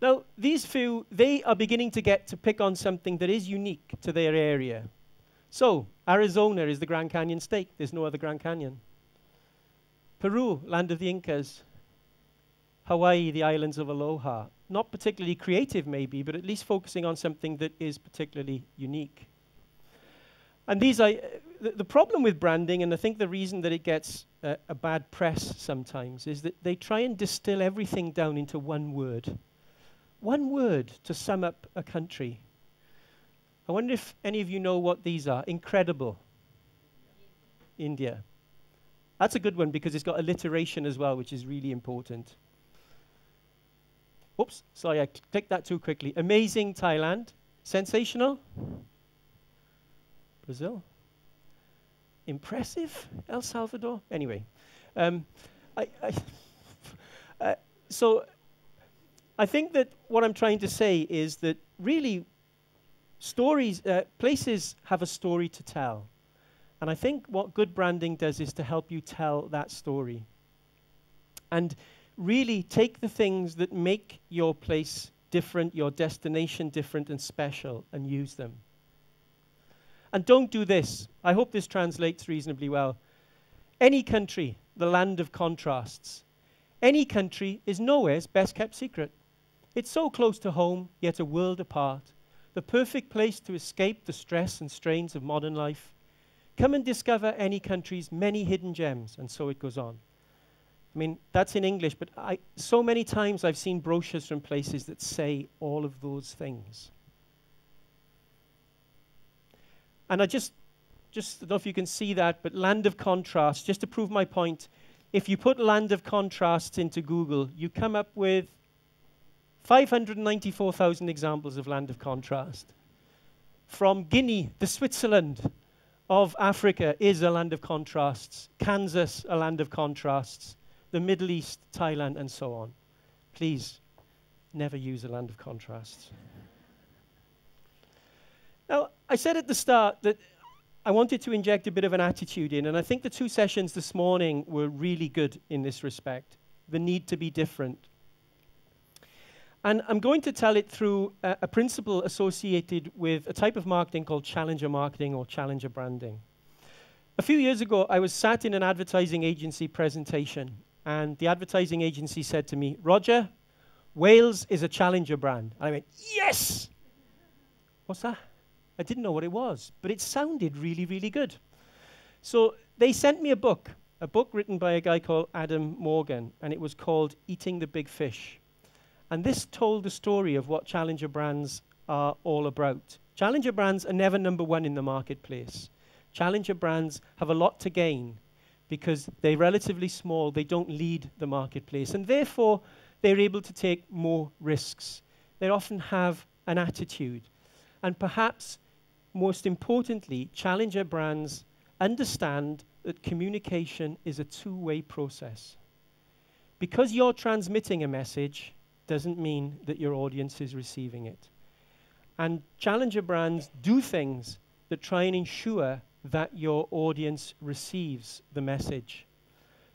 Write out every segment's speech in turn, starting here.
Now, these few, they are beginning to get to pick on something that is unique to their area. So, Arizona is the Grand Canyon state. There's no other Grand Canyon. Peru, land of the Incas. Hawaii, the islands of Aloha. Not particularly creative, maybe, but at least focusing on something that is particularly unique. And these are, the problem with branding, and I think the reason that it gets a bad press sometimes, is that they try and distill everything down into one word. One word to sum up a country. I wonder if any of you know what these are. Incredible. India. That's a good one because it's got alliteration as well, which is really important. Oops, sorry, I clicked that too quickly. Amazing, Thailand. Sensational. Brazil. Impressive, El Salvador. Anyway, so I think that what I'm trying to say is that really stories, places have a story to tell. And I think what good branding does is to help you tell that story. And really take the things that make your place different, your destination different and special, and use them. And don't do this. I hope this translates reasonably well. Any country, the land of contrasts. Any country is nowhere's best kept secret. It's so close to home, yet a world apart. The perfect place to escape the stress and strains of modern life. Come and discover any country's many hidden gems, and so it goes on. I mean, that's in English, but so many times I've seen brochures from places that say all of those things. And I just don't know if you can see that, but land of contrast, just to prove my point, if you put land of contrasts into Google, you come up with 594,000 examples of land of contrast. From Guinea, the Switzerland of Africa is a land of contrasts. Kansas, a land of contrasts. The Middle East, Thailand, and so on. Please, never use a land of contrasts. Now, I said at the start that I wanted to inject a bit of an attitude in, and I think the two sessions this morning were really good in this respect. The need to be different. And I'm going to tell it through a principle associated with a type of marketing called challenger marketing or challenger branding. A few years ago, I was sat in an advertising agency presentation, and the advertising agency said to me, "Roger, Wales is a challenger brand." And I went, "Yes!" What's that? I didn't know what it was, but it sounded really, really good. So they sent me a book written by a guy called Adam Morgan, and it was called Eating the Big Fish. And this told the story of what challenger brands are all about. Challenger brands are never number one in the marketplace. Challenger brands have a lot to gain because they're relatively small, they don't lead the marketplace, and therefore they're able to take more risks. They often have an attitude. And perhaps most importantly, challenger brands understand that communication is a two-way process. Because you're transmitting a message doesn't mean that your audience is receiving it. And challenger brands do things that try and ensure that your audience receives the message.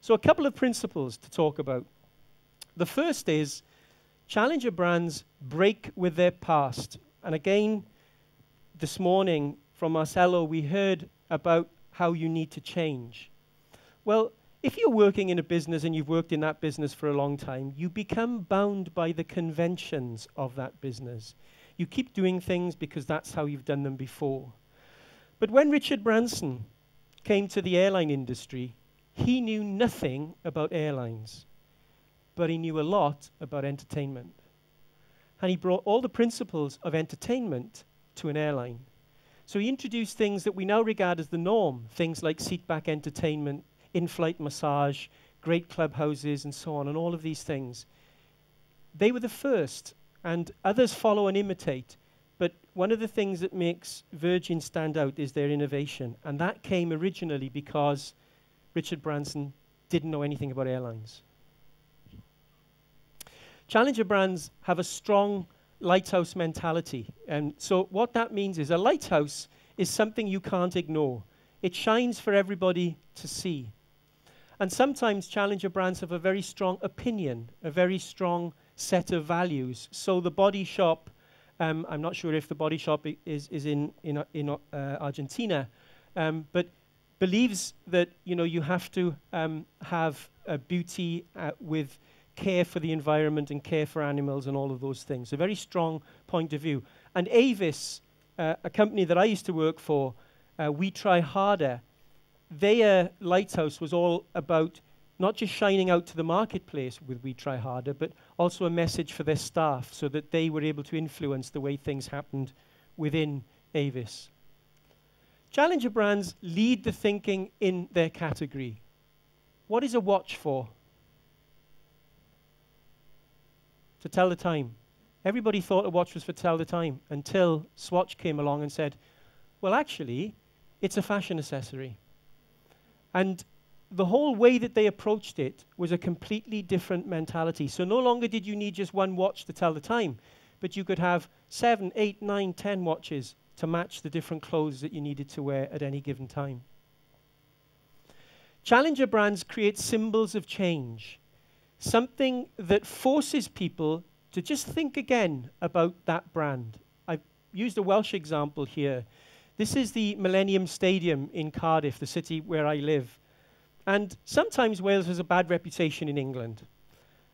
So a couple of principles to talk about. The first is challenger brands break with their past. And again, this morning from Marcelo, we heard about how you need to change. Well, if you're working in a business and you've worked in that business for a long time, you become bound by the conventions of that business. You keep doing things because that's how you've done them before. But when Richard Branson came to the airline industry, he knew nothing about airlines, but he knew a lot about entertainment. And he brought all the principles of entertainment to an airline. So he introduced things that we now regard as the norm, things like seat-back entertainment, in-flight massage, great clubhouses, and so on, and all of these things. They were the first, and others follow and imitate. But one of the things that makes Virgin stand out is their innovation, and that came originally because Richard Branson didn't know anything about airlines. Challenger brands have a strong lighthouse mentality, and so what that means is a lighthouse is something you can't ignore. It shines for everybody to see. And sometimes challenger brands have a very strong opinion, a very strong set of values. So the Body Shop, I'm not sure if the Body Shop is in Argentina, but believes that you have to have a beauty with care for the environment and care for animals and all of those things. A very strong point of view. And Avis, a company that I used to work for, We Try Harder, their lighthouse was all about not just shining out to the marketplace with We Try Harder, but also a message for their staff so that they were able to influence the way things happened within Avis. Challenger brands lead the thinking in their category. What is a watch for? To tell the time. Everybody thought a watch was for tell the time until Swatch came along and said, well, actually, it's a fashion accessory. And the whole way that they approached it was a completely different mentality. So no longer did you need just one watch to tell the time, but you could have 7, 8, 9, 10 watches to match the different clothes that you needed to wear at any given time. Challenger brands create symbols of change, something that forces people to just think again about that brand. I've used a Welsh example here. This is the Millennium Stadium in Cardiff, the city where I live. And sometimes Wales has a bad reputation in England.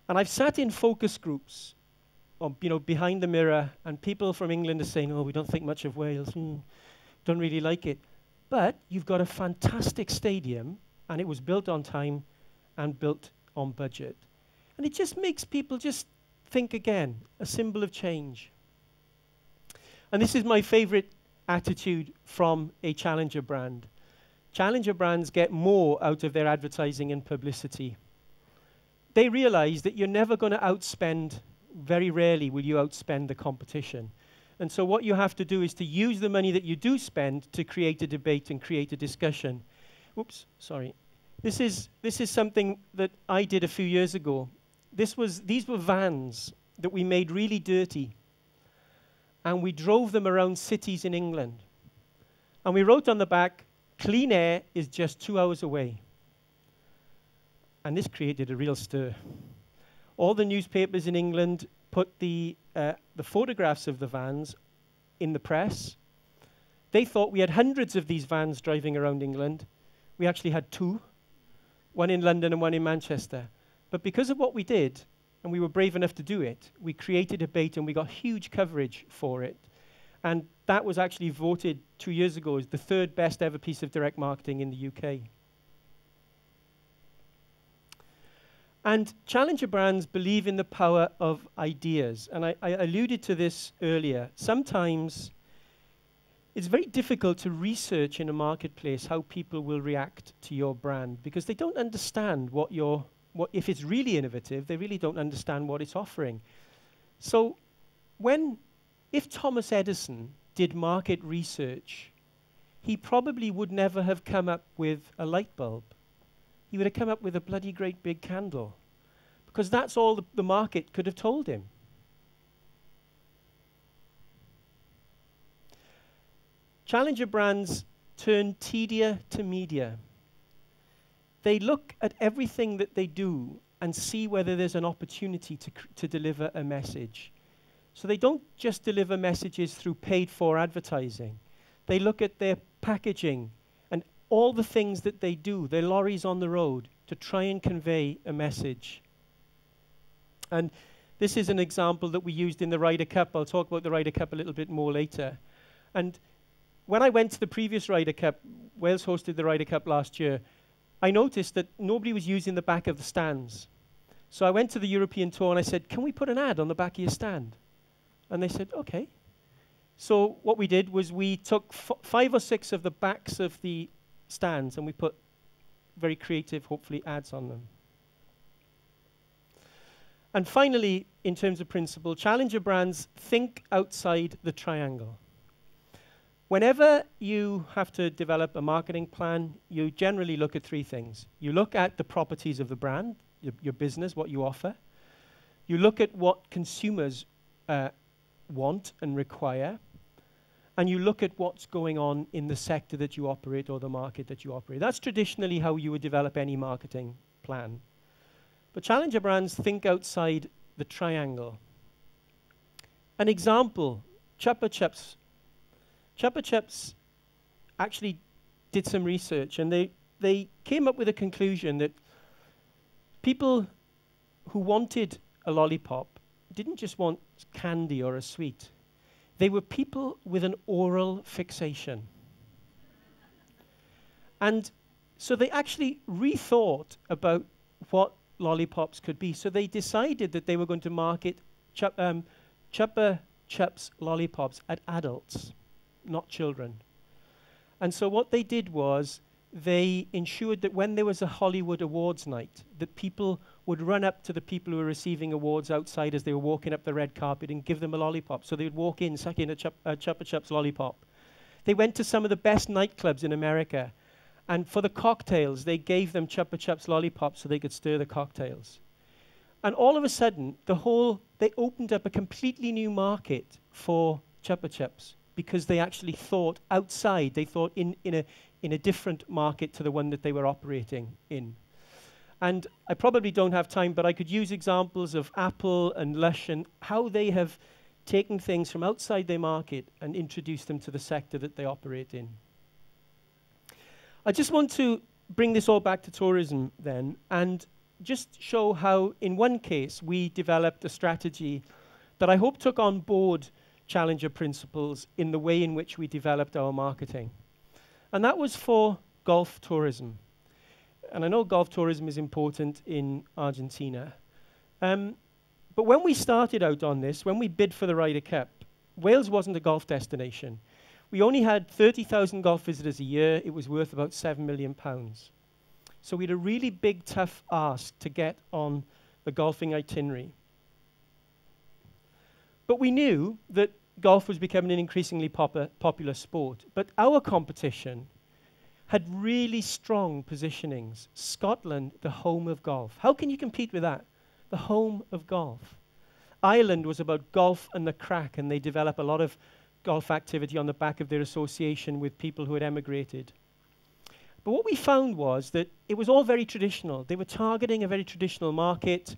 And I've sat in focus groups, behind the mirror, and people from England are saying, oh, we don't think much of Wales, don't really like it. But you've got a fantastic stadium, and it was built on time and built on budget. And it just makes people just think again, a symbol of change. And this is my favorite attitude from a challenger brand. Challenger brands get more out of their advertising and publicity. They realize that you're never going to outspend, very rarely will you outspend the competition. And so what you have to do is to use the money that you do spend to create a debate and create a discussion. Oops, sorry. This is something that I did a few years ago. These were vans that we made really dirty. And we drove them around cities in England. And we wrote on the back, clean air is just 2 hours away. And this created a real stir. All the newspapers in England put the photographs of the vans in the press. They thought we had hundreds of these vans driving around England. We actually had 2, one in London and one in Manchester. But because of what we did, and we were brave enough to do it, we created a debate and we got huge coverage for it. And that was actually voted 2 years ago as the 3rd best ever piece of direct marketing in the UK. And challenger brands believe in the power of ideas. And I alluded to this earlier. Sometimes it's very difficult to research in a marketplace how people will react to your brand because they don't understand if it's really innovative, they really don't understand what it's offering. So if Thomas Edison did market research, he probably would never have come up with a light bulb. He would have come up with a bloody great big candle because that's all the market could have told him. Challenger brands turn tedium to media. They look at everything that they do and see whether there's an opportunity to deliver a message. So they don't just deliver messages through paid-for advertising. They look at their packaging and all the things that they do, their lorries on the road, to try and convey a message. And this is an example that we used in the Ryder Cup. I'll talk about the Ryder Cup a little bit more later. And when I went to the previous Ryder Cup, Wales hosted the Ryder Cup last year, I noticed that nobody was using the back of the stands. So I went to the European tour and I said, can we put an ad on the back of your stand? And they said, okay. So what we did was we took 5 or 6 of the backs of the stands and we put very creative, hopefully, ads on them. And finally, in terms of principle, challenger brands think outside the triangle. Whenever you have to develop a marketing plan, you generally look at 3 things. You look at the properties of the brand, your business, what you offer. You look at what consumers want and require. And you look at what's going on in the sector that you operate or the market that you operate. That's traditionally how you would develop any marketing plan. But challenger brands think outside the triangle. An example, Chupa Chups. Chupa Chups actually did some research, and they came up with a conclusion that people who wanted a lollipop didn't just want candy or a sweet. They were people with an oral fixation. And so they actually rethought about what lollipops could be. So they decided that they were going to market Chupa Chups lollipops at adults, not children. And so what they did was they ensured that when there was a Hollywood awards night, that people would run up to the people who were receiving awards outside as they were walking up the red carpet and give them a lollipop. So they would walk in, suck in a Chupa Chups lollipop. They went to some of the best nightclubs in America, and for the cocktails, they gave them Chupa Chups lollipops so they could stir the cocktails. And all of a sudden, they opened up a completely new market for Chupa Chups because they actually thought outside. They thought in a different market to the one that they were operating in. And I probably don't have time, but I could use examples of Apple and Lush and how they have taken things from outside their market and introduced them to the sector that they operate in. I just want to bring this all back to tourism then, and just show how, in one case, we developed a strategy that I hope took on board Challenger principles in the way in which we developed our marketing. And that was for golf tourism. And I know golf tourism is important in Argentina. But when we started out on this, when we bid for the Ryder Cup, Wales wasn't a golf destination. We only had 30,000 golf visitors a year. It was worth about £7 million. So we had a really big, tough ask to get on the golfing itinerary. But we knew that golf was becoming an increasingly popular sport. But our competition had really strong positionings. Scotland, the home of golf. How can you compete with that? The home of golf. Ireland was about golf and the crack, and they developed a lot of golf activity on the back of their association with people who had emigrated. But what we found was that it was all very traditional. They were targeting a very traditional market,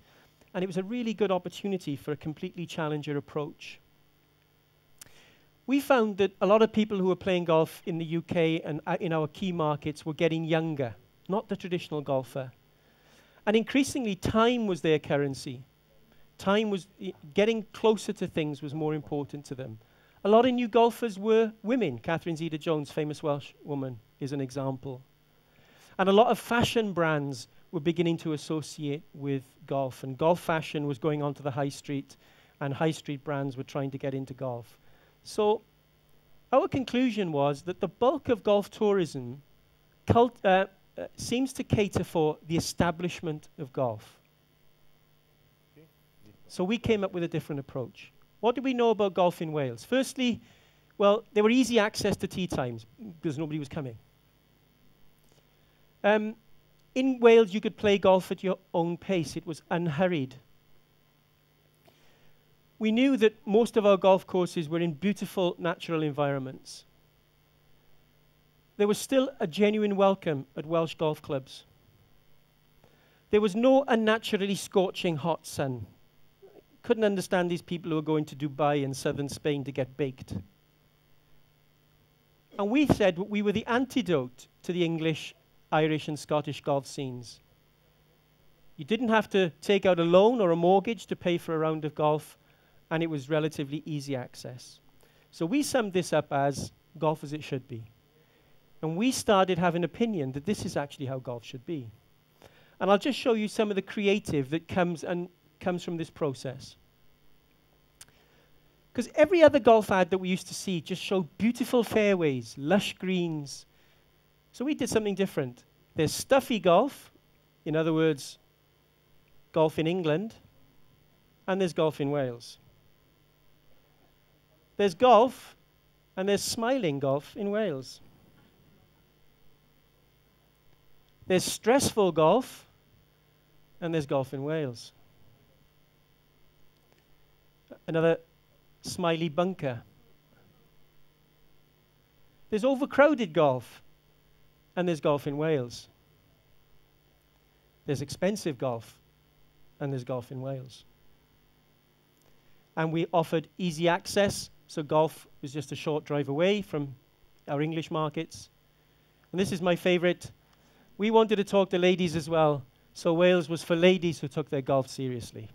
and it was a really good opportunity for a completely challenger approach. We found that a lot of people who were playing golf in the UK and in our key markets were getting younger, not the traditional golfer. And increasingly, time was their currency. Time was getting closer to things was more important to them. A lot of new golfers were women. Catherine Zeta-Jones, famous Welsh woman, is an example. And a lot of fashion brands were beginning to associate with golf. And golf fashion was going onto the high street, and high street brands were trying to get into golf. So our conclusion was that the bulk of golf tourism seems to cater for the establishment of golf. Okay. So we came up with a different approach. What do we know about golf in Wales? Firstly, well, there were easy access to tee times because nobody was coming. In Wales, you could play golf at your own pace. It was unhurried. We knew that most of our golf courses were in beautiful natural environments. There was still a genuine welcome at Welsh golf clubs. There was no unnaturally scorching hot sun. Couldn't understand these people who were going to Dubai and southern Spain to get baked. And we said we were the antidote to the English, Irish and Scottish golf scenes. You didn't have to take out a loan or a mortgage to pay for a round of golf, and it was relatively easy access. So we summed this up as golf as it should be. And we started having an opinion that this is actually how golf should be. And I'll just show you some of the creative that comes from this process. Because every other golf ad that we used to see just showed beautiful fairways, lush greens. So we did something different. There's stuffy golf, in other words, golf in England, and there's golf in Wales. There's golf, and there's smiling golf in Wales. There's stressful golf, and there's golf in Wales. Another smiley bunker. There's overcrowded golf, and there's golf in Wales. There's expensive golf, and there's golf in Wales. and we offered easy access, so golf was just a short drive away from our English markets. And this is my favorite. We wanted to talk to ladies as well, so Wales was for ladies who took their golf seriously.